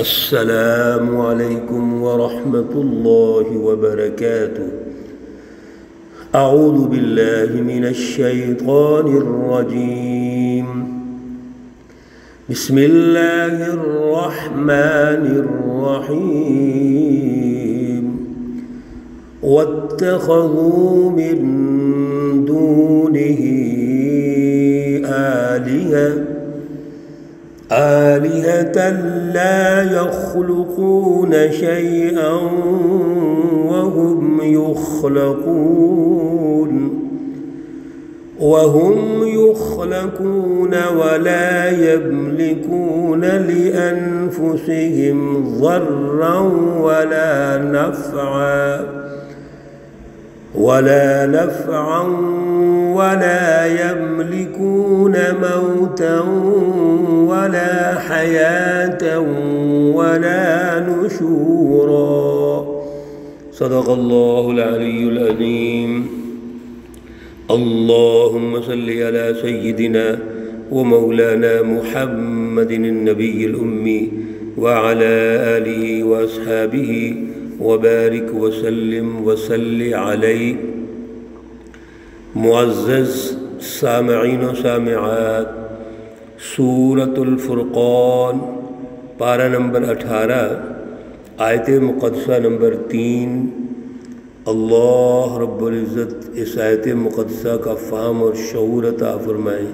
السلام علیکم ورحمۃ اللہ وبرکاتہ۔ اعوذ باللہ من الشیطان الرجیم، بسم اللہ الرحمن الرحیم۔ واتخذوا من دونه آلهة لا يخلقون شيئا وهم يخلقون ولا يملكون لأنفسهم ضرا ولا نفعا ولا يملكون موتا ولا حياة ولا نشورا۔ صدق اللہ العلی العظیم۔ اللہم صل علی سیدنا ومولانا محمد النبی الأمی وعلى آلہ واصحابہ وبارک وسلم وصل علیہ۔ معزز سامعین و سامعات، سورۃ الفرقان پارہ نمبر 18 آیت مقدسہ نمبر 3۔ اللہ رب العزت اس آیت مقدسہ کا فہم اور شعور عطا فرمائیں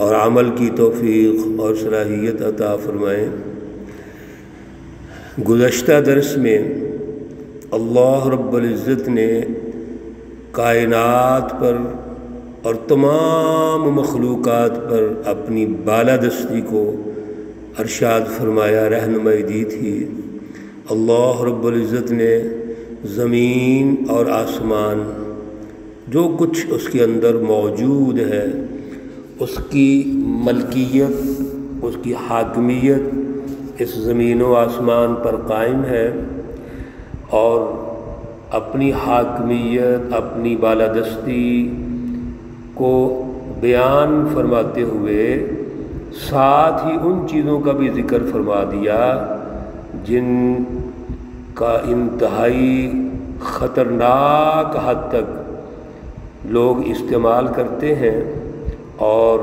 اور عمل کی توفیق اور صلاحیت عطا فرمائیں۔ گزشتہ درس میں اللہ رب العزت نے کائنات پر اور تمام مخلوقات پر اپنی بالادستی کو ارشاد فرمایا، رہنمائی دی تھی۔ اللہ رب العزت نے زمین اور آسمان، جو کچھ اس کے اندر موجود ہے، اس کی ملکیت، اس کی حاکمیت اس زمین و آسمان پر قائم ہے، اور اپنی حاکمیت، اپنی بالادستی کو بیان فرماتے ہوئے ساتھ ہی ان چیزوں کا بھی ذکر فرما دیا جن کا انتہائی خطرناک حد تک لوگ استعمال کرتے ہیں، اور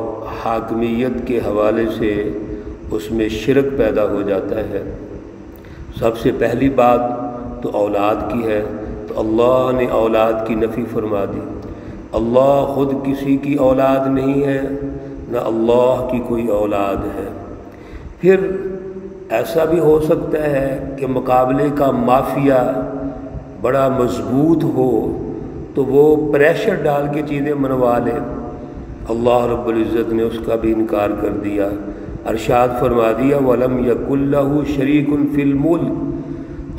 حاکمیت کے حوالے سے اس میں شرک پیدا ہو جاتا ہے۔ سب سے پہلی بات تو اولاد کی ہے، تو اللہ نے اولاد کی نفی فرما دی۔ اللہ خود کسی کی اولاد نہیں ہے، نہ اللہ کی کوئی اولاد ہے۔ پھر ایسا بھی ہو سکتا ہے کہ مقابلے کا مافیا بڑا مضبوط ہو تو وہ پریشر ڈال کے چیزیں منوا لے۔ اللہ رب العزت نے اس کا بھی انکار کر دیا، ارشاد فرما دیا وَلَمْ يَكُنْ لَهُ شَرِيكٌ فِي الْمُلْكِ۔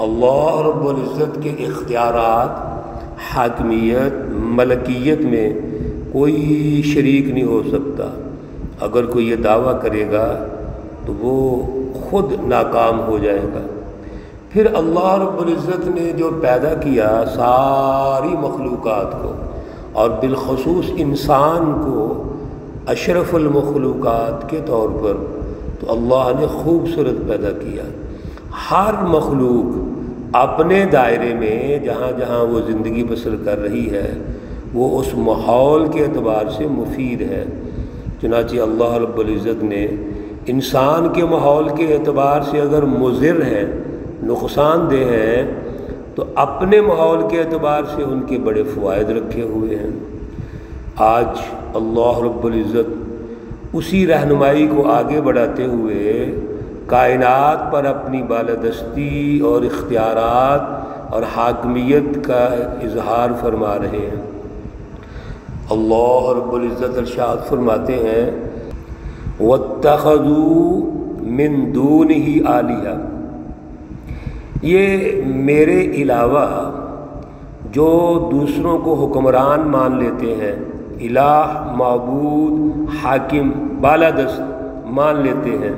اللہ رب العزت کے اختیارات، حاکمیت، ملکیت میں کوئی شریک نہیں ہو سکتا۔ اگر کوئی یہ دعویٰ کرے گا تو وہ خود ناکام ہو جائے گا۔ پھر اللہ رب العزت نے جو پیدا کیا ساری مخلوقات کو، اور بالخصوص انسان کو اشرف المخلوقات کے طور پر، تو اللہ نے خوبصورت پیدا کیا۔ ہر مخلوق اپنے دائرے میں جہاں جہاں وہ زندگی بسر کر رہی ہے، وہ اس ماحول کے اعتبار سے مفید ہے۔ چنانچہ اللہ رب العزت نے انسان کے ماحول کے اعتبار سے اگر مضر ہے، نقصان دہ ہے، تو اپنے ماحول کے اعتبار سے ان کے بڑے فوائد رکھے ہوئے ہیں۔ آج اللہ رب العزت اسی رہنمائی کو آگے بڑھاتے ہوئے کائنات پر اپنی بالادستی اور اختیارات اور حاکمیت کا اظہار فرما رہے ہیں۔ اللہ رب العزت ارشاد فرماتے ہیں وَاتَّخَذُوا مِن دُونِهِ آلِهَةً۔ یہ میرے علاوہ جو دوسروں کو حکمران مان لیتے ہیں، الہ، معبود، حاکم، بالادست مان لیتے ہیں،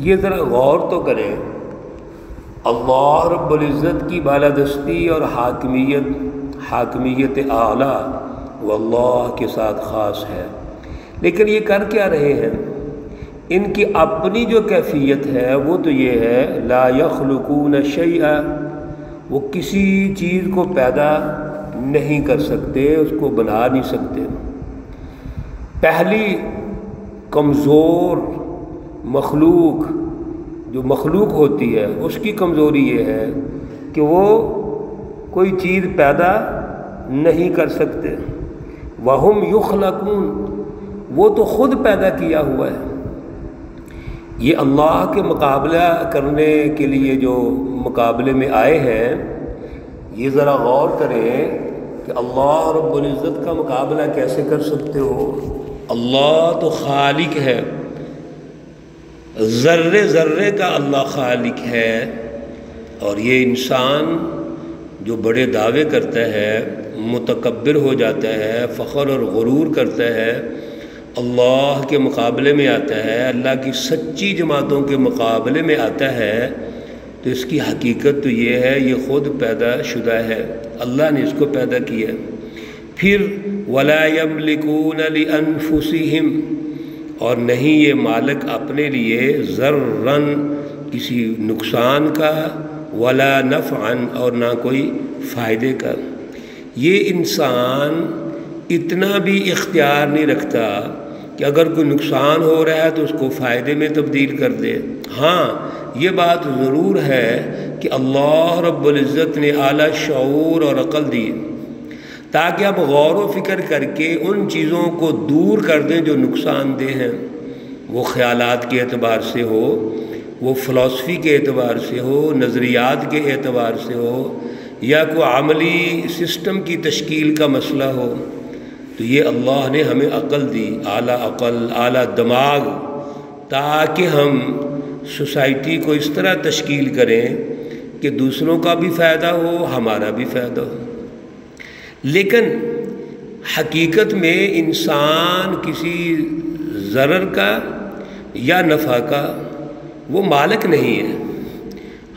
یہ ذرا غور تو کریں۔ اللہ رب العزت کی بالادستی اور حاکمیت اعلیٰ وہ اللہ کے ساتھ خاص ہے، لیکن یہ کر کیا رہے ہیں؟ ان کی اپنی جو کیفیت ہے وہ تو یہ ہے لا یخلقون شیئا، وہ کسی چیز کو پیدا نہیں کر سکتے، اس کو بنا نہیں سکتے۔ پہلی کمزور مخلوق جو مخلوق ہوتی ہے اس کی کمزوری یہ ہے کہ وہ کوئی چیز پیدا نہیں کر سکتے۔ وَهُمْ يُخْلَقُونَ، وہ تو خود پیدا کیا ہوا ہے۔ یہ اللہ کے مقابلہ کرنے کے لیے جو مقابلے میں آئے ہیں، یہ ذرا غور کریں کہ اللہ رب العزت کا مقابلہ کیسے کر سکتے ہو؟ اللہ تو خالق ہے، ذرے ذرے کا اللہ خالق ہے، اور یہ انسان جو بڑے دعوے کرتا ہے، متکبر ہو جاتا ہے، فخر اور غرور کرتا ہے، اللہ کے مقابلے میں آتا ہے، اللہ کی سچی جماعتوں کے مقابلے میں آتا ہے، تو اس کی حقیقت تو یہ ہے یہ خود پیدا شدہ ہے، اللہ نے اس کو پیدا کیا۔ پھر وَلَا يَمْلِكُونَ لِأَنفُسِهِمْ، اور نہیں یہ مالک اپنے لیے ضرًا کسی نقصان کا، ولا نفعًا، اور نہ کوئی فائدے کا۔ یہ انسان اتنا بھی اختیار نہیں رکھتا کہ اگر کوئی نقصان ہو رہا ہے تو اس کو فائدے میں تبدیل کر دے۔ ہاں یہ بات ضرور ہے کہ اللہ رب العزت نے اعلیٰ شعور اور عقل دی تاکہ آپ غور و فکر کر کے ان چیزوں کو دور کر دیں جو نقصان دہ ہیں، وہ خیالات کے اعتبار سے ہو، وہ فلسفی کے اعتبار سے ہو، نظریات کے اعتبار سے ہو، یا کوئی عملی سسٹم کی تشکیل کا مسئلہ ہو۔ تو یہ اللہ نے ہمیں عقل دی، اعلیٰ عقل، اعلیٰ دماغ، تاکہ ہم سوسائٹی کو اس طرح تشکیل کریں کہ دوسروں کا بھی فائدہ ہو، ہمارا بھی فائدہ ہو۔ لیکن حقیقت میں انسان کسی ضرر کا یا نفع کا وہ مالک نہیں ہے۔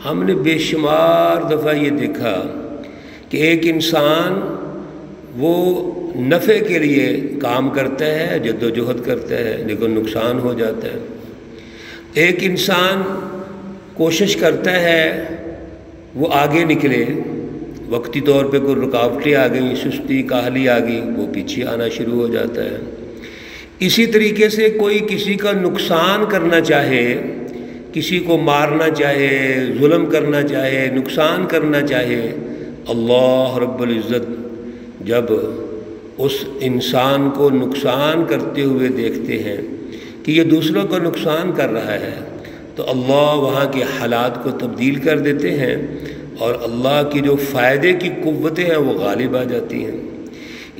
ہم نے بے شمار دفعہ یہ دیکھا کہ ایک انسان وہ نفع کے لیے کام کرتا ہے، جد و جہد کرتا ہے، لیکن نقصان ہو جاتا ہے۔ ایک انسان کوشش کرتا ہے وہ آگے نکلے، وقتی طور پہ کوئی رکاوٹیں آ گئیں، سستی کاہلی آ گئی، وہ پیچھے آنا شروع ہو جاتا ہے۔ اسی طریقے سے کوئی کسی کا نقصان کرنا چاہے، کسی کو مارنا چاہے، ظلم کرنا چاہے، نقصان کرنا چاہے، اللہ رب العزت جب اس انسان کو نقصان کرتے ہوئے دیکھتے ہیں کہ یہ دوسروں کا نقصان کر رہا ہے، تو اللہ وہاں کے حالات کو تبدیل کر دیتے ہیں، اور اللہ کی جو فائدے کی قوتیں ہیں وہ غالب آ جاتی ہیں۔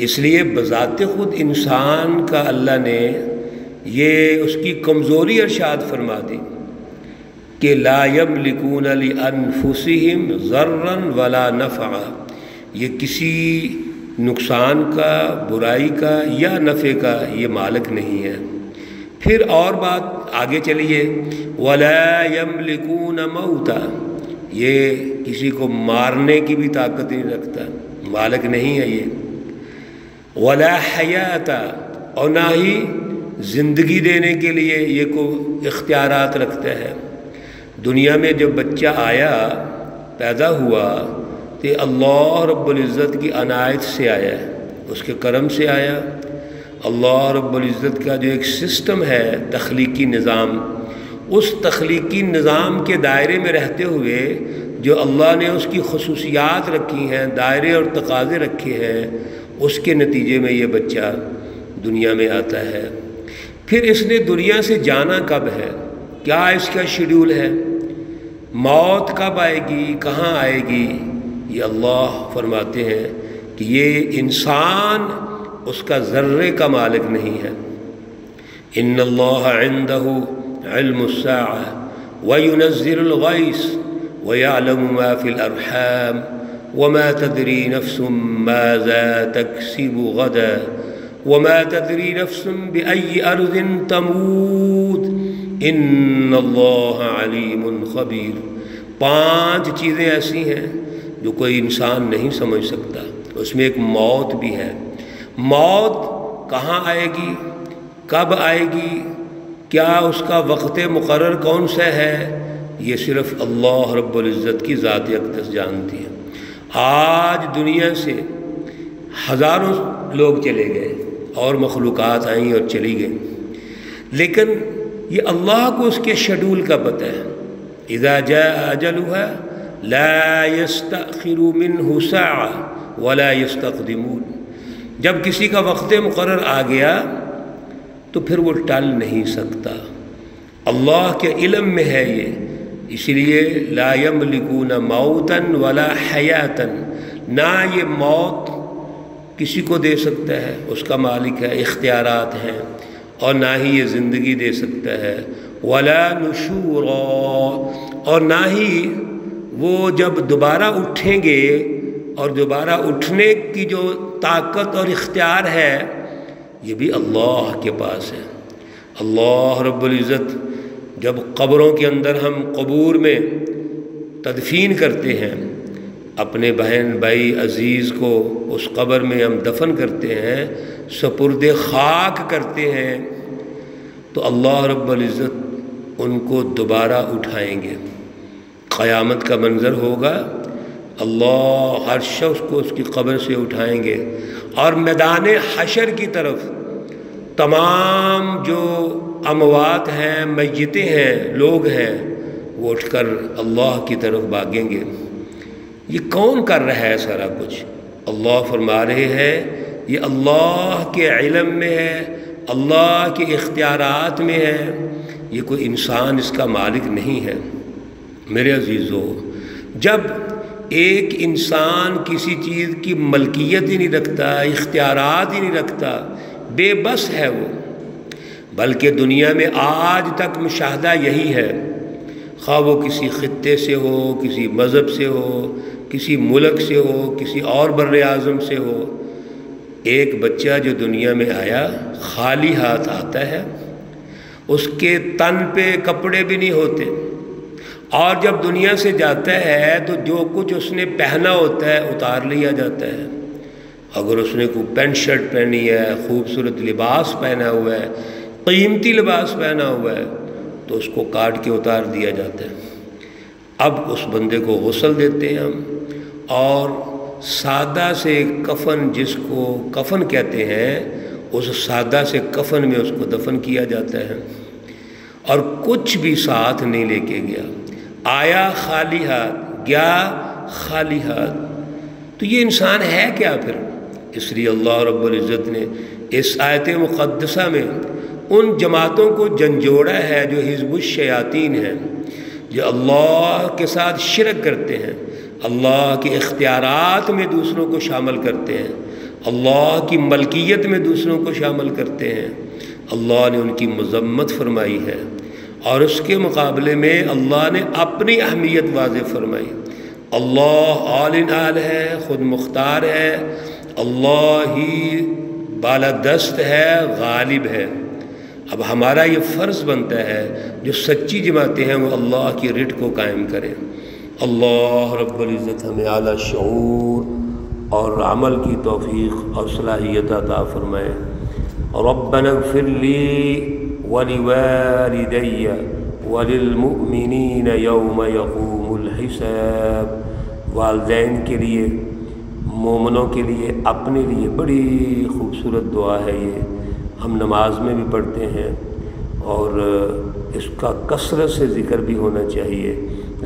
اس لیے بذات خود انسان کا اللہ نے یہ اس کی کمزوری ارشاد فرما دی کہ لا یملکون لانفسہم ضرًا ولا نفعا، یہ کسی نقصان کا، برائی کا یا نفع کا یہ مالک نہیں ہے۔ پھر اور بات آگے چلیے، ولا یملکون موتا، یہ کسی کو مارنے کی بھی طاقت نہیں رکھتا، مالک نہیں ہے یہ۔ ولا حیاتا، اور نہ ہی زندگی دینے کے لیے یہ کوئی اختیارات رکھتا ہے۔ دنیا میں جب بچہ آیا، پیدا ہوا، تو اللہ رب العزت کی عنایت سے آیا ہے، اس کے کرم سے آیا۔ اللہ رب العزت کا جو ایک سسٹم ہے، تخلیقی نظام، اس تخلیقی نظام کے دائرے میں رہتے ہوئے جو اللہ نے اس کی خصوصیات رکھی ہیں، دائرے اور تقاضے رکھے ہیں، اس کے نتیجے میں یہ بچہ دنیا میں آتا ہے۔ پھر اس نے دنیا سے جانا کب ہے، کیا اس کا شیڈول ہے، موت کب آئے گی، کہاں آئے گی، یہ اللہ فرماتے ہیں کہ یہ انسان اس کا ذرے کا مالک نہیں ہے۔ ان اللہ عنده علم الساعة وينزل الغيث ويعلم ما في الأرحام وما تدري نفس ماذا تكسب غدا وما تدري نفس بأي أرض تموت ان اللہ علیم خبیر۔ 5 چیزیں ایسی ہیں جو کوئی انسان نہیں سمجھ سکتا، اس میں ایک موت بھی ہے۔ موت کہاں آئے گی، کب آئے گی، کیا اس کا وقت مقرر کون سا ہے، یہ صرف اللہ رب العزت کی ذات اقدس جانتی ہے۔ آج دنیا سے ہزاروں لوگ چلے گئے اور مخلوقات آئیں اور چلی گئیں، لیکن یہ اللہ کو اس کے شیڈول کا پتہ ہے۔ اذا جاء اجلها لا يستأخر منه ساعة ولا يستقدمون، جب کسی کا وقت مقرر آ گیا تو پھر وہ ٹل نہیں سکتا، اللہ کے علم میں ہے یہ، اس لیے لا یملکون موتا ولا حیاتا، نہ یہ موت کسی کو دے سکتا ہے، اس کا مالک ہے، اختیارات ہیں، اور نہ ہی یہ زندگی دے سکتا ہے، ولا نشورا، اور نہ ہی وہ جب دوبارہ اٹھیں گے، اور دوبارہ اٹھنے کی جو طاقت اور اختیار ہے یہ بھی اللہ کے پاس ہے۔ اللہ رب العزت جب قبروں کے اندر ہم قبور میں تدفین کرتے ہیں، اپنے بہن بھائی عزیز کو اس قبر میں ہم دفن کرتے ہیں، سپرد خاک کرتے ہیں، تو اللہ رب العزت ان کو دوبارہ اٹھائیں گے۔ قیامت کا منظر ہوگا، اللہ ہر شخص کو اس کی قبر سے اٹھائیں گے، اور میدان حشر کی طرف تمام جو اموات ہیں، میتیں ہیں، لوگ ہیں، وہ اٹھ کر اللہ کی طرف بھاگیں گے۔ یہ کون کر رہا ہے سارا کچھ؟ اللہ فرما رہے ہیں یہ اللہ کے علم میں ہے، اللہ کے اختیارات میں ہے، یہ کوئی انسان اس کا مالک نہیں ہے۔ میرے عزیزو، جب ایک انسان کسی چیز کی ملکیت ہی نہیں رکھتا، اختیارات ہی نہیں رکھتا، بے بس ہے وہ، بلکہ دنیا میں آج تک مشاہدہ یہی ہے، خواہ وہ کسی خطے سے ہو، کسی مذہب سے ہو، کسی ملک سے ہو، کسی اور بر اعظم سے ہو، ایک بچہ جو دنیا میں آیا خالی ہاتھ آتا ہے، اس کے تن پہ کپڑے بھی نہیں ہوتے، اور جب دنیا سے جاتا ہے تو جو کچھ اس نے پہنا ہوتا ہے اتار لیا جاتا ہے۔ اگر اس نے کوئی پینٹ شرٹ پہنی ہے، خوبصورت لباس پہنا ہوا ہے، قیمتی لباس پہنا ہوا ہے، تو اس کو کاٹ کے اتار دیا جاتا ہے۔ اب اس بندے کو غسل دیتے ہیں ہم، اور سادہ سے کفن، جس کو کفن کہتے ہیں، اس سادہ سے کفن میں اس کو دفن کیا جاتا ہے، اور کچھ بھی ساتھ نہیں لے کے گیا، آیا خالی ہاتھ، گیا خالی ہاتھ، تو یہ انسان ہے کیا پھر؟ اس لیے اللہ رب العزت نے اس آیت مقدسہ میں ان جماعتوں کو جھنجھوڑا ہے جو حزب الشیاطین ہیں، جو اللہ کے ساتھ شرک کرتے ہیں، اللہ کے اختیارات میں دوسروں کو شامل کرتے ہیں، اللہ کی ملکیت میں دوسروں کو شامل کرتے ہیں۔ اللہ نے ان کی مذمت فرمائی ہے، اور اس کے مقابلے میں اللہ نے اپنی اہمیت واضح فرمائی۔ اللہ عال نال ہے، خود مختار ہے، اللہ ہی بالادست ہے، غالب ہے۔ اب ہمارا یہ فرض بنتا ہے جو سچی جماعتیں ہیں وہ اللہ کی رٹ کو قائم کریں۔ اللہ رب العزت ہمیں اعلیٰ شعور اور عمل کی توفیق اور صلاحیت عطا فرمائے۔ ربنا اغفر لی ولوالدی وللمؤمنین یوم یقوم الحساب۔ والدین کے لیے، مومنوں کے لیے، اپنے لیے بڑی خوبصورت دعا ہے یہ، ہم نماز میں بھی پڑھتے ہیں، اور اس کا کثرت سے ذکر بھی ہونا چاہیے،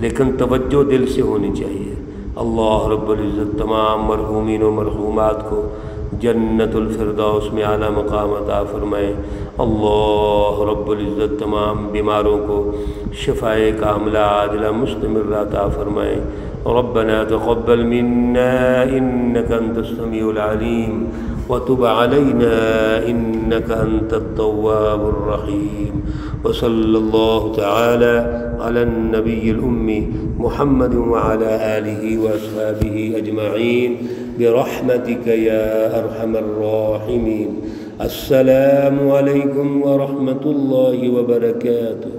لیکن توجہ دل سے ہونی چاہیے۔ اللہ رب العزت تمام مرحومین و مرحومات کو جنت الفردوس میں اعلیٰ مقام عطا فرمائے۔ اللہ رب العزت تمام بیماروں کو شفائے کاملہ عاجلہ مستمرہ عطا فرمائے۔ ربنا تقبل منا انك انت السميع العليم وتب علينا انك انت التواب الرحيم، وصلى الله تعالى على النبي الأمي محمد وعلى آله وأصحابه أجمعين برحمتك يا أرحم الراحمين۔ السلام عليكم ورحمة الله وبركاته۔